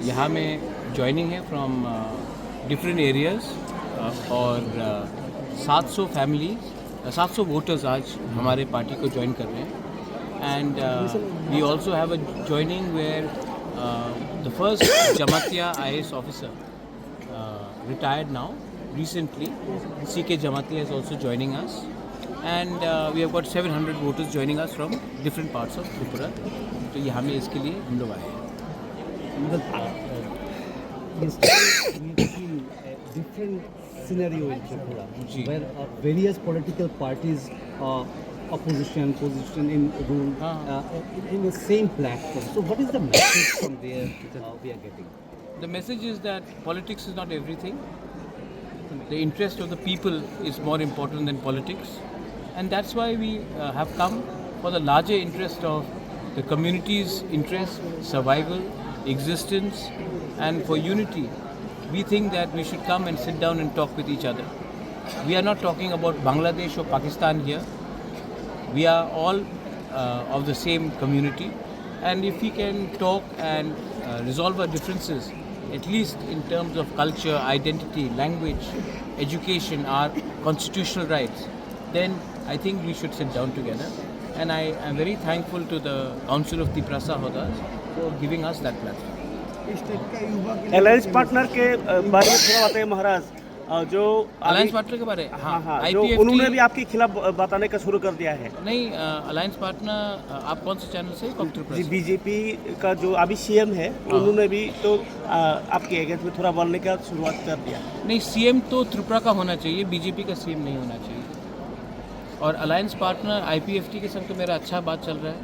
यहाँ में ज्वाइनिंग है फ्रॉम डिफरेंट एरियाज़ और 700 फैमिलीज 700 वोटर्स आज हमारे पार्टी को ज्वाइन कर रहे हैं and we also have a joining where the first Jamatia IAS officer retired now recently, CK Jamatia is also joining us and we have got 700 voters joining us from different parts of Tripura. तो यहाँ में इसके लिए हम लोग आए हैं. We've seen a different scenario in Tripura, where various political parties, opposition, position in rule, in the same platform. So, what is the message from there that we are getting? The message is that politics is not everything. The interest of the people is more important than politics, and that's why we have come for the larger interest of the community's interest, survival, existence, and for unity. We think that we should come and sit down and talk with each other. We are not talking about Bangladesh or Pakistan here. We are all of the same community, and if we can talk and resolve our differences, at least in terms of culture, identity, language, education, our constitutional rights, then I think we should sit down together. And I am very thankful to the Council of Tiprasa Hodas for giving us that platform. Alliance partner के बारे में थोड़ा बताइए महाराज. जो alliance partner के बारे हाँ हाँ जो IPFT उन्होंने भी आपके खिलाफ बताने का शुरू कर दिया है. नहीं, अलायंस पार्टनर आप कौन से चैनल से? जी बीजेपी का जो अभी CM है उन्होंने भी तो आपके अगेंस्ट में थोड़ा बोलने का शुरुआत कर दिया. नहीं, CM तो त्रिपुरा का होना चाहिए, बीजेपी का CM नहीं होना चाहिए. और अलायंस पार्टनर IPFT के संग तो मेरा अच्छा बात चल रहा है.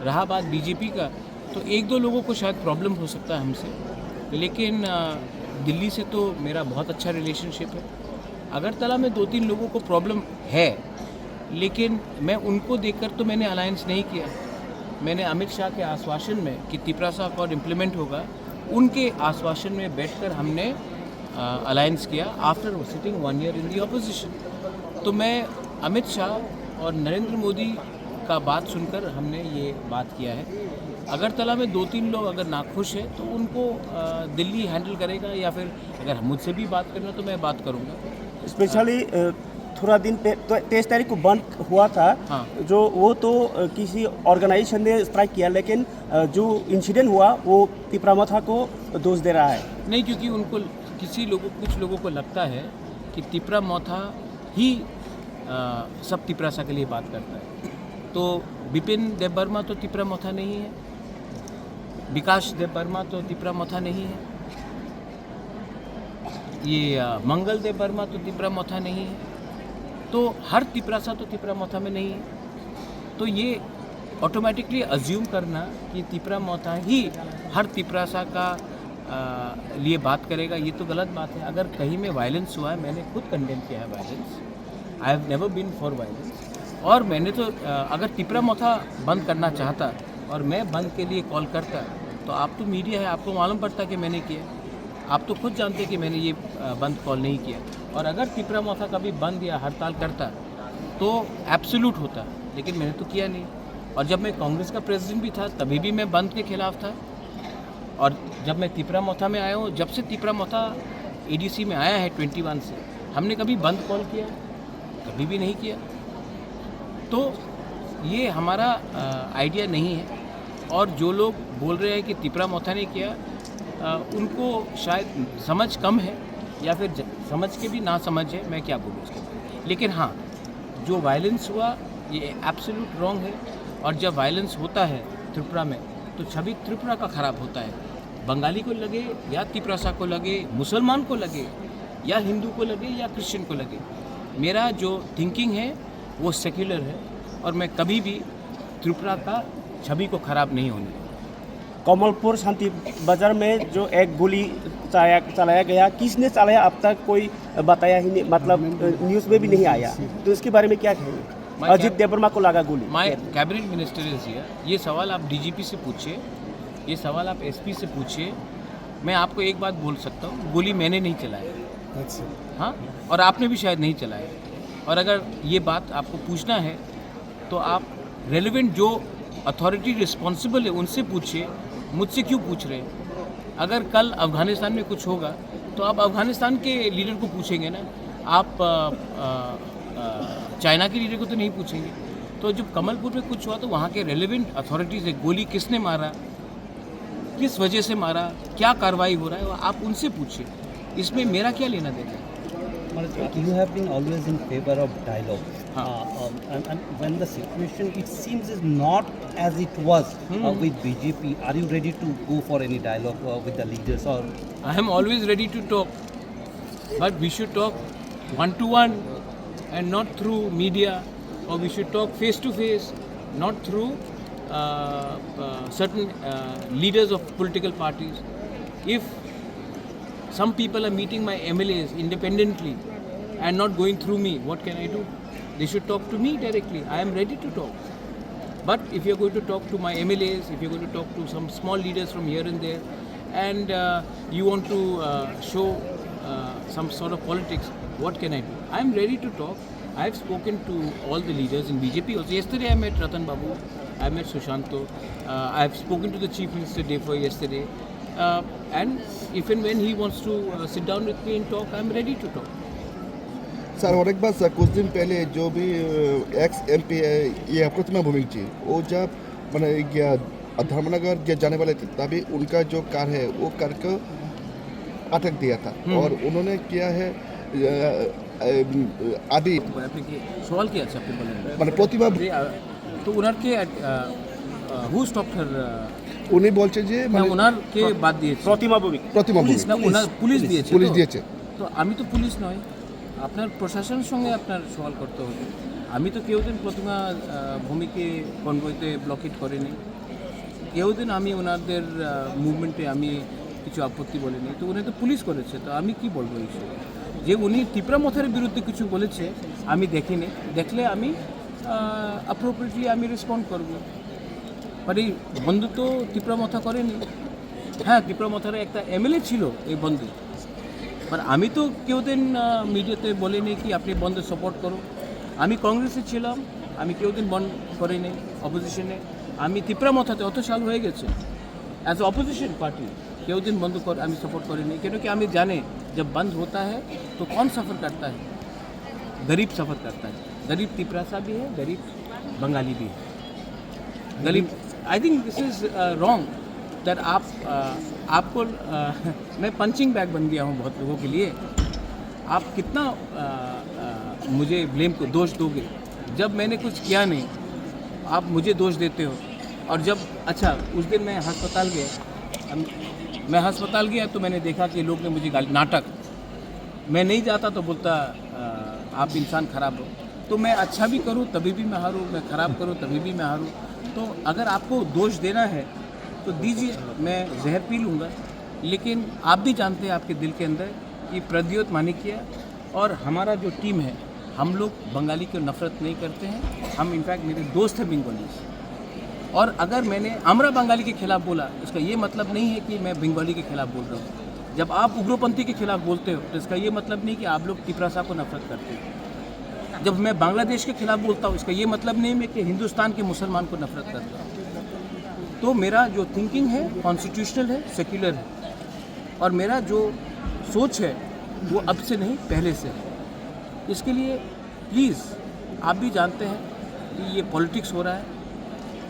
रहा बात बीजेपी का, तो एक दो लोगों को शायद प्रॉब्लम हो सकता है हमसे, लेकिन दिल्ली से तो मेरा बहुत अच्छा रिलेशनशिप है. अगरतला में 2-3 लोगों को प्रॉब्लम है, लेकिन मैं उनको देखकर तो मैंने अलायंस नहीं किया. मैंने अमित शाह के आश्वासन में कि तिपरासा अकॉर्ड इम्प्लीमेंट होगा, उनके आश्वासन में बैठकर हमने अलायंस किया आफ्टर सिटिंग 1 year इन दी ऑपोजिशन. तो मैं अमित शाह और नरेंद्र मोदी का बात सुनकर हमने ये बात किया है. अगरतला में 2-3 लोग अगर नाखुश है तो उनको दिल्ली हैंडल करेगा, या फिर अगर मुझसे भी बात करना तो मैं बात करूँगा. स्पेशली थोड़ा दिन 23 तारीख को बंद हुआ था. हाँ. जो वो तो किसी ऑर्गेनाइजेशन ने स्ट्राइक किया, लेकिन जो इंसिडेंट हुआ वो तिपरामथा को दोष दे रहा है. नहीं, क्योंकि उनको कुछ लोगों को लगता है कि तिपरामथा ही सब तिपरासा के लिए बात करता है. तो बिपिन देबबर्मा तो तिपरामथा नहीं है, विकास देबबर्मा तो तिपरामथा नहीं है, ये मंगल देबबर्मा तो तिपरामथा नहीं है. तो हर तिपरासा तो तिपरामथा में नहीं है. तो ये ऑटोमेटिकली अज्यूम करना कि तिपरामथा ही हर तिपरासा का लिए बात करेगा, ये तो गलत बात है. अगर कहीं में वायलेंस हुआ है, मैंने खुद कंडेम किया है violence. I have never been for violence. और मैंने तो अगर तिपरामथा बंद करना चाहता और मैं बंद के लिए कॉल करता, तो आप तो मीडिया है, आपको मालूम पड़ता कि मैंने किया. आप तो खुद जानते कि मैंने ये बंद कॉल नहीं किया. और अगर तिपरामथा कभी बंद या हड़ताल करता तो एब्सोल्यूट होता, लेकिन मैंने तो किया नहीं. और जब मैं कांग्रेस का प्रेसिडेंट भी था तभी भी मैं बंद के खिलाफ था. और जब मैं तिपरामथा में आया हूँ, जब से तिपरामथा ADC में आया है 21 से, हमने कभी बंद कॉल किया? कभी भी नहीं किया. तो ये हमारा आइडिया नहीं है. और जो लोग बोल रहे हैं कि तिपरामथा ने किया, उनको शायद समझ कम है, या फिर समझ के भी ना समझ है, मैं क्या बोलूँ उसके बारे. लेकिन हाँ, जो वायलेंस हुआ ये एब्सोल्यूट रॉन्ग है. और जब वायलेंस होता है त्रिपुरा में, तो छवि त्रिपुरा का ख़राब होता है. बंगाली को लगे या तिपरासा को लगे, मुसलमान को लगे या हिंदू को लगे या क्रिश्चियन को लगे, मेरा जो थिंकिंग है वो सेक्युलर है, और मैं कभी भी त्रिपुरा का छवि को ख़राब नहीं होने. कमलपुर शांति बाजार में जो एक गोली चलाया गया, किसने चलाया अब तक कोई बताया ही नहीं, मतलब न्यूज़ में भी नहीं आया. तो इसके बारे में क्या कहेंगे? अजीत देबबर्मा को लगा गोली. My cabinet minister is here. ये सवाल आप DGP से पूछिए, ये सवाल आप SP से पूछिए. मैं आपको एक बात बोल सकता हूँ, गोली मैंने नहीं चलाया. अच्छा. हाँ, और आपने भी शायद नहीं चलाया. और अगर ये बात आपको पूछना है तो आप रेलेवेंट जो अथॉरिटी रिस्पॉन्सिबल है उनसे पूछिए, मुझसे क्यों पूछ रहे हैं? अगर कल अफगानिस्तान में कुछ होगा तो आप अफगानिस्तान के लीडर को पूछेंगे ना, आप चाइना के लीडर को तो नहीं पूछेंगे। तो जब कमलपुर में कुछ हुआ तो वहाँ के रेलेवेंट अथॉरिटीज़ है, गोली किसने मारा, किस वजह से मारा, क्या कार्रवाई हो रहा है, वो आप उनसे पूछिए, इसमें मेरा क्या लेना देना है। You have been always in favor of dialogue. And when the situation, it seems, is not as it was with BJP, are you ready to go for any dialogue with the leaders? Or I am always ready to talk, but we should talk one-to-one and not through media, or we should talk face-to-face, not through certain leaders of political parties. If some people are meeting my MLAs independently and not going through me, what can I do? They should talk to me directly. I am ready to talk. But if you're going to talk to my MLAs, if you're going to talk to some small leaders from here and there, and you want to show some sort of politics, what can I do? I am ready to talk. I have spoken to all the leaders in BJP also. Yesterday I met Ratan Babu, I met Sushanto, I have spoken to the Chief Minister Defoe yesterday. And if and when he wants to sit down with me and talk, I am ready to talk. Sir और एक बात sir, कुछ दिन पहले जो भी x MP है ये प्रतिमा भूमि जी, वो जब मैंने गया धर्मनगर जाने वाले थे तभी उनका जो कार है वो कार को अटक दिया था और उन्होंने किया है अभी सवाल किया अच्छा आपने बोले मैंने प्रतिमा तो उनार के who stopped her উনি বলছে যে না ওনার কে বাদ দিয়েছে प्रतिमा भूमि পুলিশ না ওনার পুলিশ দিয়েছে পুলিশ দিয়েছে তো আমি তো পুলিশ নয় আপনার প্রশাসনের সঙ্গে আপনার সওয়াল করতে হবে আমি তো কেউদিন প্রতিমা ভূমিকে কনভয়তে ব্লকেট করিনি কেউদিন আমি ওনাদের মুভমেন্টে আমি কিছু আপত্তি বলিনি তো উনি তো পুলিশ করেছে তো আমি কি বলবো এই বিষয়ে যে উনি টিপরা মথার বিরুদ্ধে কিছু বলেছে আমি দেখিনি দেখলে আমি অ্যাপ্রোপ্রিয়েটলি আমি রেসপন্ড করব আর এই বন্ধু তো টিপরা মথা করেনি হ্যাঁ টিপরা মথার একটা MLA ছিল এই বন্ধু पर আমি তো কেউদিন মিডিয়াতে বলিনি কি আপনি বন্ধ সাপোর্ট করো আমি কংগ্রেসে ছিলাম আমি কেউদিন বন্ধ করিনি অপোজিশনে আমি ত্রিপুরা মথাতে অত সাল হয়ে গেছে एज অপোজিশন पार्टी কেউদিন বন্ধ कर আমি सपोर्ट करिনি क्योंकि আমি জানে जब बंद होता है तो कौन सफ़र करता है गरीब सफ़र करता है गरीब तिपरासा भी है गरीब बंगाली भी है गरीब I think this is wrong that आप आपको मैं पंचिंग बैग बन गया हूँ बहुत लोगों के लिए आप कितना मुझे ब्लेम को दोष दोगे जब मैंने कुछ किया नहीं आप मुझे दोष देते हो और जब अच्छा उस दिन मैं अस्पताल गया तो मैंने देखा कि लोग ने मुझे गाली नाटक मैं नहीं जाता तो बोलता आप इंसान ख़राब हो तो मैं अच्छा भी करूँ तभी भी मैं हारूँ मैं ख़राब करूँ तभी भी मैं हारूँ तो अगर आपको दोष देना है तो दीजिए मैं जहर पी लूँगा लेकिन आप भी जानते हैं आपके दिल के अंदर कि प्रद्योत मानिकिया और हमारा जो टीम है हम लोग बंगाली को नफ़रत नहीं करते हैं हम इनफैक्ट मेरे दोस्त हैं बंगालीज और अगर मैंने आमरा बंगाली के खिलाफ़ बोला इसका ये मतलब नहीं है कि मैं बंगाली के खिलाफ़ बोल रहा हूँ जब आप उग्रपंथी के खिलाफ़ बोलते हो तो इसका ये मतलब नहीं कि आप लोग तिपरासा को नफ़रत करते हो जब मैं बांग्लादेश के खिलाफ़ बोलता हूँ इसका ये मतलब नहीं है कि हिंदुस्तान के मुसलमान को नफ़रत करता हूँ तो मेरा जो थिंकिंग है कॉन्स्टिट्यूशनल है सेक्युलर है और मेरा जो सोच है वो अब से नहीं पहले से है इसके लिए प्लीज़ आप भी जानते हैं कि ये पॉलिटिक्स हो रहा है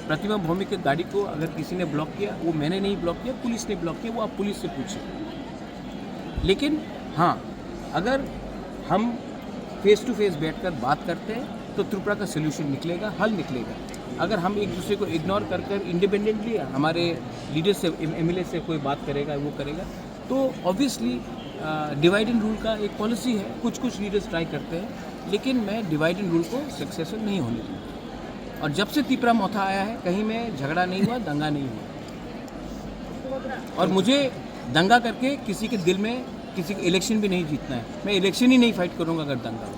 प्रतिमा भूमि के गाड़ी को अगर किसी ने ब्लॉक किया वो मैंने नहीं ब्लॉक किया पुलिस ने ब्लॉक किया वो आप पुलिस से पूछिए लेकिन हाँ अगर हम फेस टू फेस बैठकर बात करते हैं तो त्रिपुरा का सोल्यूशन निकलेगा हल निकलेगा अगर हम एक दूसरे को इग्नोर कर इंडिपेंडेंटली हमारे लीडर से MLA से कोई बात करेगा वो करेगा तो ऑब्वियसली डिवाइड एंड रूल का एक पॉलिसी है कुछ लीडर्स ट्राई करते हैं लेकिन मैं डिवाइड एंड रूल को सक्सेसफुल नहीं होने दूँगा और जब से तिपरा मोथा आया है कहीं में झगड़ा नहीं हुआ दंगा नहीं हुआ और मुझे दंगा करके किसी के दिल में किसी का इलेक्शन भी नहीं जीतना है मैं इलेक्शन ही नहीं फाइट करूँगा अगर दंगा हो